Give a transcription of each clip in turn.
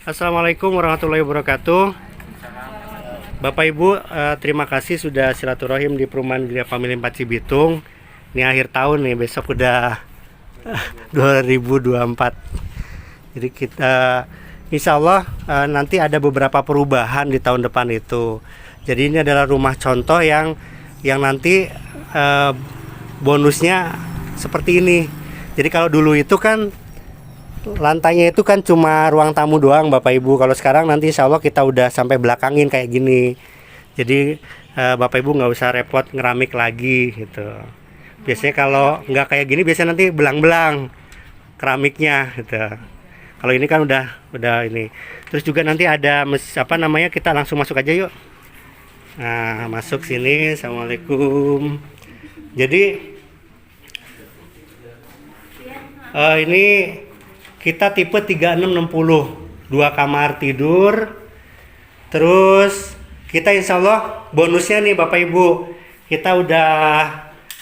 Assalamualaikum warahmatullahi wabarakatuh. Bapak Ibu, terima kasih sudah silaturahim di Perumahan Gria Family 4 Cibitung. Ini akhir tahun nih, besok udah 2024. Jadi kita insya Allah nanti ada beberapa perubahan di tahun depan itu. Jadi ini adalah rumah contoh yang nanti bonusnya seperti ini. Jadi kalau dulu itu kan lantainya itu kan cuma ruang tamu doang Bapak Ibu. Kalau sekarang nanti insya Allah kita udah sampai belakangin kayak gini. Jadi Bapak Ibu nggak usah repot ngeramik lagi gitu. Biasanya kalau nggak kayak gini biasanya nanti belang-belang keramiknya gitu. Kalau ini kan udah ini. Terus juga nanti ada kita langsung masuk aja yuk. Nah, masuk sini. Assalamualaikum. Jadi ini kita tipe 3660, 2 kamar tidur. Terus kita insya Allah bonusnya nih Bapak Ibu, kita udah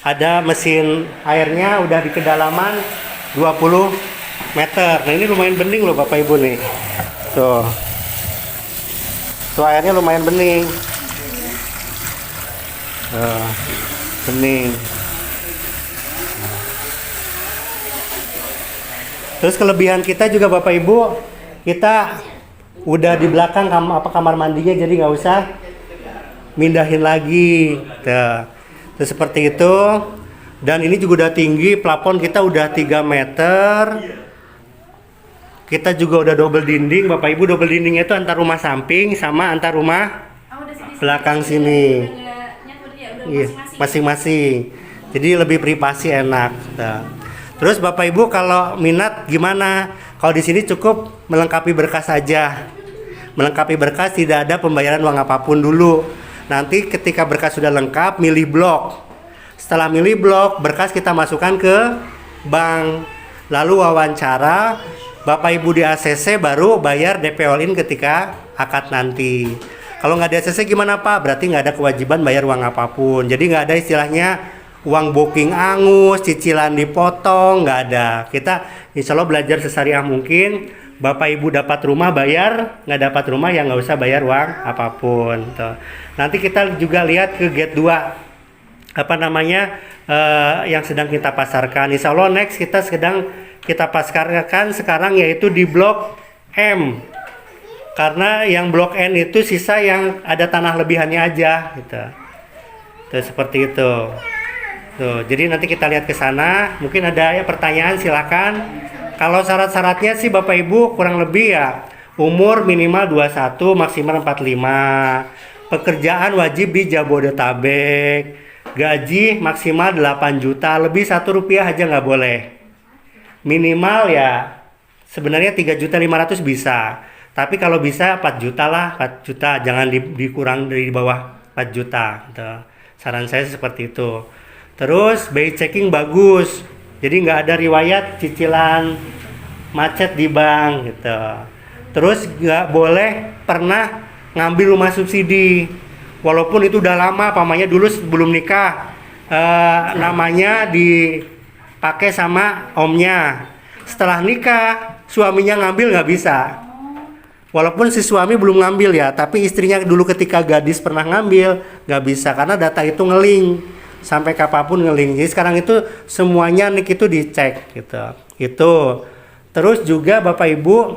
ada mesin airnya udah di kedalaman 20 meter. Nah ini lumayan bening loh Bapak Ibu nih. Tuh airnya lumayan bening. Bening. Terus kelebihan kita juga Bapak Ibu, kita udah di belakang kamar mandinya, jadi nggak usah mindahin lagi. Terus seperti itu. Dan ini juga udah tinggi, plafon kita udah 3 meter. Kita juga udah double dinding Bapak Ibu. Double dindingnya itu antar rumah samping sama antar rumah belakang sini. Iya, masing-masing. Jadi lebih privasi, enak. Terus Bapak Ibu kalau minat gimana? Kalau di sini cukup melengkapi berkas saja. Melengkapi berkas, tidak ada pembayaran uang apapun dulu. Nanti ketika berkas sudah lengkap, milih blok. Setelah milih blok, berkas kita masukkan ke bank. Lalu wawancara, Bapak Ibu di ACC baru bayar DP all-in ketika akad nanti. Kalau nggak di ACC gimana Pak? Berarti nggak ada kewajiban bayar uang apapun. Jadi nggak ada istilahnya uang booking angus, cicilan dipotong, nggak ada. Kita insya Allah belajar sesariah mungkin. Bapak Ibu dapat rumah bayar, nggak dapat rumah ya nggak usah bayar uang apapun. Tuh. Nanti kita juga lihat ke gate 2, yang sedang kita pasarkan. Insya Allah next kita sedang kita pasarkan sekarang yaitu di blok M. Karena yang blok N itu sisa yang ada tanah lebihannya aja, gitu. Tuh, seperti itu. Tuh, jadi nanti kita lihat ke sana. Mungkin ada ya pertanyaan, silakan. Kalau syarat-syaratnya sih Bapak Ibu kurang lebih ya umur minimal 21, maksimal 45. Pekerjaan wajib di Jabodetabek. Gaji maksimal 8 juta, lebih 1 rupiah aja nggak boleh. Minimal ya sebenarnya 3.500.000 bisa. Tapi kalau bisa 4 juta lah, 4 juta. Jangan dikurang dari bawah 4 juta. Gitu. Saran saya seperti itu. Terus BI checking bagus, jadi nggak ada riwayat cicilan macet di bank gitu. Terus nggak boleh pernah ngambil rumah subsidi, walaupun itu udah lama, pamannya dulu sebelum nikah namanya dipakai sama omnya. Setelah nikah suaminya ngambil nggak bisa, walaupun si suami belum ngambil ya, tapi istrinya dulu ketika gadis pernah ngambil nggak bisa karena data itu ngeling. Sampai kapanpun ngeling. Jadi sekarang itu semuanya nik itu dicek gitu. Itu. Terus juga Bapak Ibu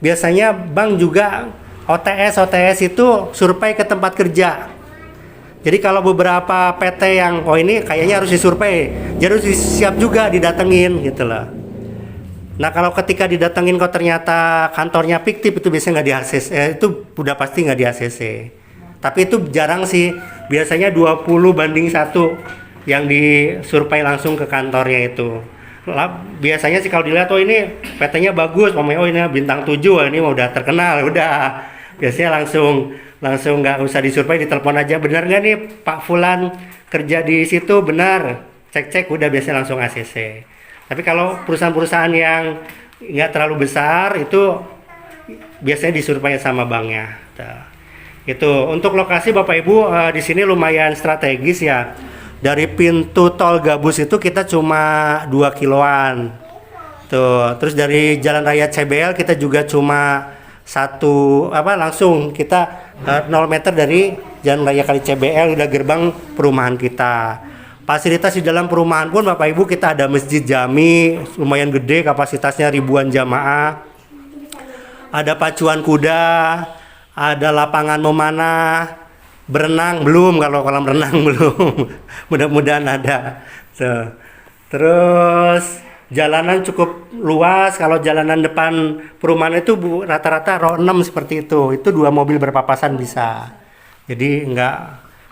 biasanya bank juga OTS itu survei ke tempat kerja. Jadi kalau beberapa PT yang ini kayaknya harus disurvei, jadi harus siap juga didatengin gitu loh. Nah kalau ketika didatengin kok ternyata kantornya fiktif itu biasanya nggak di ACC, itu udah pasti nggak di ACC. Tapi itu jarang sih, biasanya 20:1 yang disurvei langsung ke kantornya itu. Biasanya sih kalau dilihat ini PT-nya bagus, ini bintang 7, ini udah terkenal, udah. Biasanya langsung nggak usah disurvei, ditelepon aja, benar nggak nih Pak Fulan kerja di situ, benar, cek udah biasanya langsung ACC. Tapi kalau perusahaan-perusahaan yang nggak terlalu besar itu biasanya disurvei sama banknya. Itu untuk lokasi Bapak Ibu di sini lumayan strategis ya. dari pintu tol Gabus itu kita cuma 2 kiloan. Tuh, terus dari Jalan Raya CBL kita juga cuma langsung kita 0 meter dari Jalan Raya Kali CBL udah gerbang perumahan kita. Fasilitas di dalam perumahan pun Bapak Ibu kita ada masjid jami lumayan gede, kapasitasnya ribuan jamaah. Ada pacuan kuda, ada lapangan memanah, berenang belum, kalau kolam renang belum. Mudah-mudahan ada. Terus jalanan cukup luas. Kalau jalanan depan perumahan itu rata-rata row 6 seperti itu. Itu 2 mobil berpapasan bisa. Jadi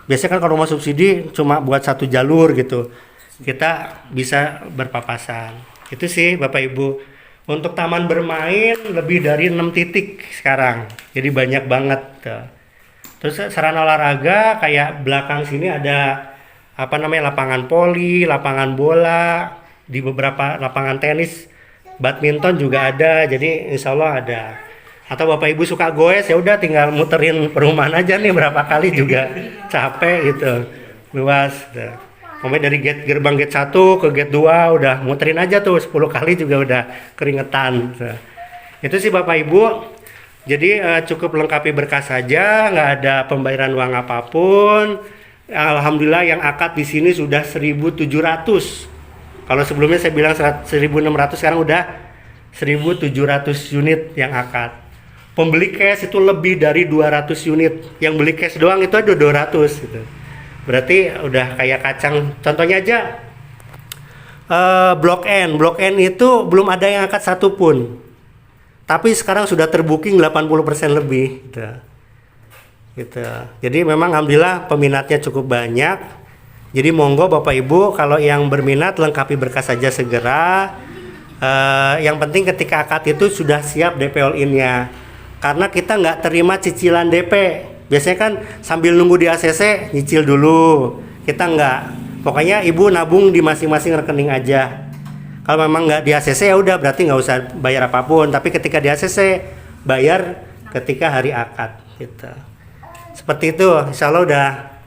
biasanya kan kalau rumah subsidi cuma buat 1 jalur gitu. Kita bisa berpapasan. Itu sih Bapak Ibu. Untuk taman bermain lebih dari 6 titik sekarang. Jadi banyak banget. Terus sarana olahraga kayak belakang sini ada lapangan voli, lapangan bola, di beberapa lapangan tenis, badminton juga ada. Jadi insya Allah ada. Atau Bapak Ibu suka goes, ya udah tinggal muterin perumahan aja nih berapa kali juga capek gitu. Luas. Pokoknya dari gerbang gate 1 ke gate 2 udah muterin aja tuh 10 kali juga udah keringetan. Itu sih Bapak Ibu. Jadi cukup lengkapi berkas saja, nggak ada pembayaran uang apapun. Alhamdulillah yang akad di sini sudah 1.700. Kalau sebelumnya saya bilang 1.600, sekarang udah 1.700 unit yang akad. Pembeli cash itu lebih dari 200 unit. Yang beli cash doang itu ada 200 gitu. Berarti udah kayak kacang. Contohnya aja Blok N. Blok N itu belum ada yang akad satu pun. Tapi sekarang sudah terbooking 80% lebih gitu. Jadi memang alhamdulillah peminatnya cukup banyak. Jadi monggo Bapak Ibu kalau yang berminat lengkapi berkas saja segera. Yang penting ketika akad itu sudah siap DP all in-nya. Karena kita nggak terima cicilan DP. Biasanya kan sambil nunggu di ACC nyicil dulu. Kita nggak. Pokoknya Ibu nabung di masing-masing rekening aja. Kalau memang nggak di ACC ya udah berarti nggak usah bayar apapun. Tapi ketika di ACC bayar ketika hari akad gitu. Seperti itu. Insya Allah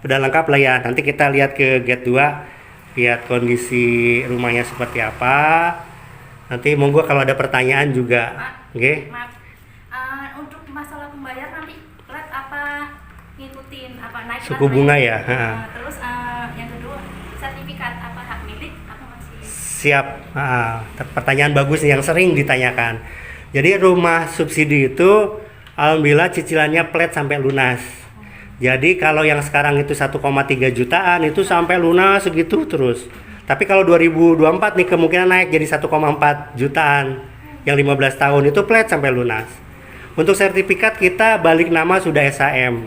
udah lengkap lah ya. Nanti kita lihat ke gate 2, lihat kondisi rumahnya seperti apa. Nanti monggo kalau ada pertanyaan juga. Oke. Untuk masalah pembayar nanti flat apa ngikutin apa naik suku bunga ya. Terus yang kedua sertifikat apa hak milik apa masih siap. Pertanyaan bagus nih yang sering ditanyakan. Jadi rumah subsidi itu alhamdulillah cicilannya flat sampai lunas. Jadi kalau yang sekarang itu 1,3 jutaan itu sampai lunas segitu terus. Tapi kalau 2024 nih kemungkinan naik jadi 1,4 jutaan. Yang 15 tahun itu flat sampai lunas. Untuk sertifikat kita balik nama sudah SHM.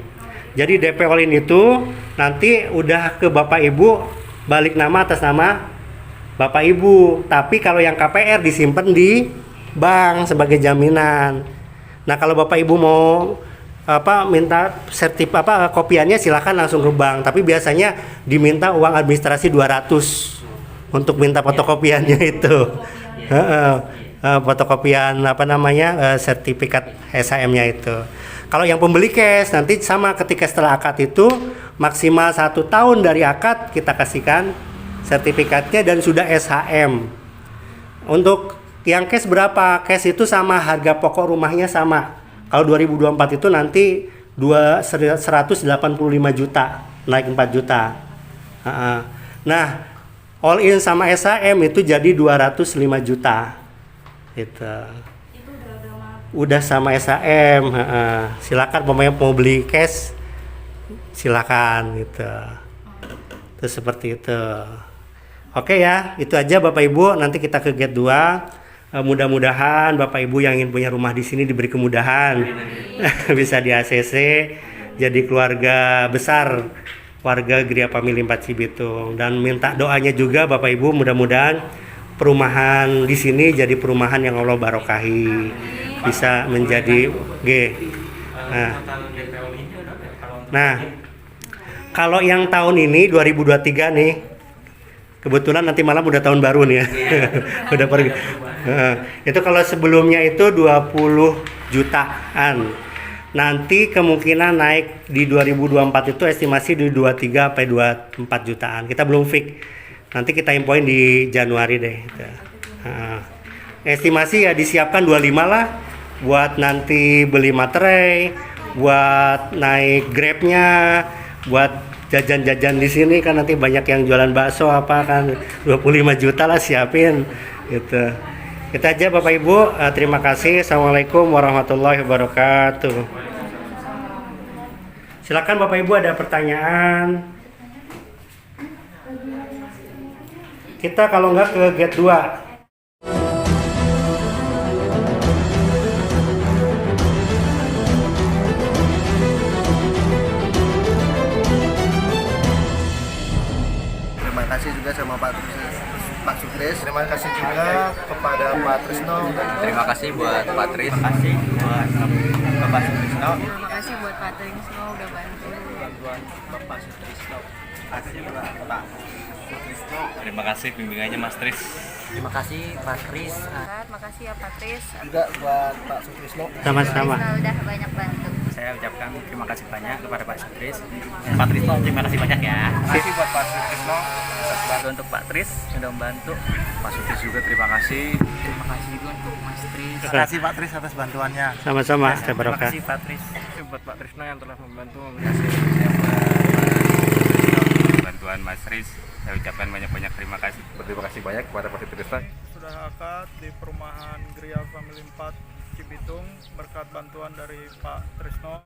Jadi DP all in itu nanti udah ke Bapak Ibu balik nama atas nama Bapak Ibu. Tapi kalau yang KPR disimpan di bank sebagai jaminan. Nah, kalau Bapak Ibu mau minta kopiannya silakan langsung ke bank. Tapi biasanya diminta uang administrasi 200 untuk minta fotokopiannya itu. Fotokopian sertifikat SHM-nya itu. Kalau yang pembeli cash nanti sama ketika setelah akad itu maksimal 1 tahun dari akad kita kasihkan sertifikatnya dan sudah SHM. Untuk yang cash berapa? Cash itu sama harga pokok rumahnya sama. Kalau 2024 itu nanti 185 juta, naik 4 juta. Nah, all in sama SHM itu jadi 205 juta. Gitu. itu udah Udah sama SHM. Silakan pemain mau beli cash silakan gitu. Terus seperti itu. Oke ya, itu aja Bapak Ibu. Nanti kita ke gate 2. Mudah-mudahan Bapak Ibu yang ingin punya rumah di sini diberi kemudahan. Bisa di ACC jadi keluarga besar warga Gria Family 4 Cibitung, dan minta doanya juga Bapak Ibu mudah-mudahan perumahan di sini jadi perumahan yang Allah barokahi, bisa menjadi Nah, kalau yang tahun ini 2023 nih, kebetulan nanti malam udah tahun baru nih ya. Udah pergi. Itu kalau sebelumnya itu 20 jutaan. nanti kemungkinan naik di 2024 itu estimasi di 23 sampai 24 jutaan. Kita belum fix. Nanti kita infoin di Januari deh. Nah, estimasi ya disiapkan 25 lah buat nanti beli materai, buat naik Grab-nya, buat jajan-jajan di sini kan nanti banyak yang jualan bakso apa kan 25 juta lah siapin gitu. Kita aja Bapak Ibu, terima kasih. Assalamualaikum warahmatullahi wabarakatuh. Silakan Bapak Ibu ada pertanyaan. Kita kalau nggak ke gate 2. Terima kasih juga sama Pak Sutris. Terima kasih juga kepada Pak Trisno. Terima kasih buat Pak Tris. Terima kasih buat Bapak Sutrisno. Terima kasih buat Pak Trisno udah bantu. Bantuan Bapak Sutrisno. Terima kasih buat Pak Sutrisno. Terima kasih bimbingannya Mas Tris. Terima kasih Pak Tris. Terima kasih ya Pak Tris. Juga buat Pak Sutrisno. Sama-sama. Udah banyak bantu. Saya ucapkan terima kasih banyak kepada Pak Sutris. Pak Trisno terima kasih banyak ya. Terima kasih buat Pak Sutrisno. Bantu untuk Pak Tris sudah membantu. Pak Sutris juga terima kasih. Terima kasih juga untuk Mas Tris. Terima kasih Pak Tris atas bantuannya. Sama-sama. Terima Barokah. kasih Pak Tris. Buat Pak Trisno yang telah membantu bantuan Mas Tris. Saya ucapkan banyak-banyak terima kasih. Berterima kasih banyak kepada Pak Trisno. Sudah akad di perumahan Gria Family 4 Cibitung berkat bantuan dari Pak Trisno.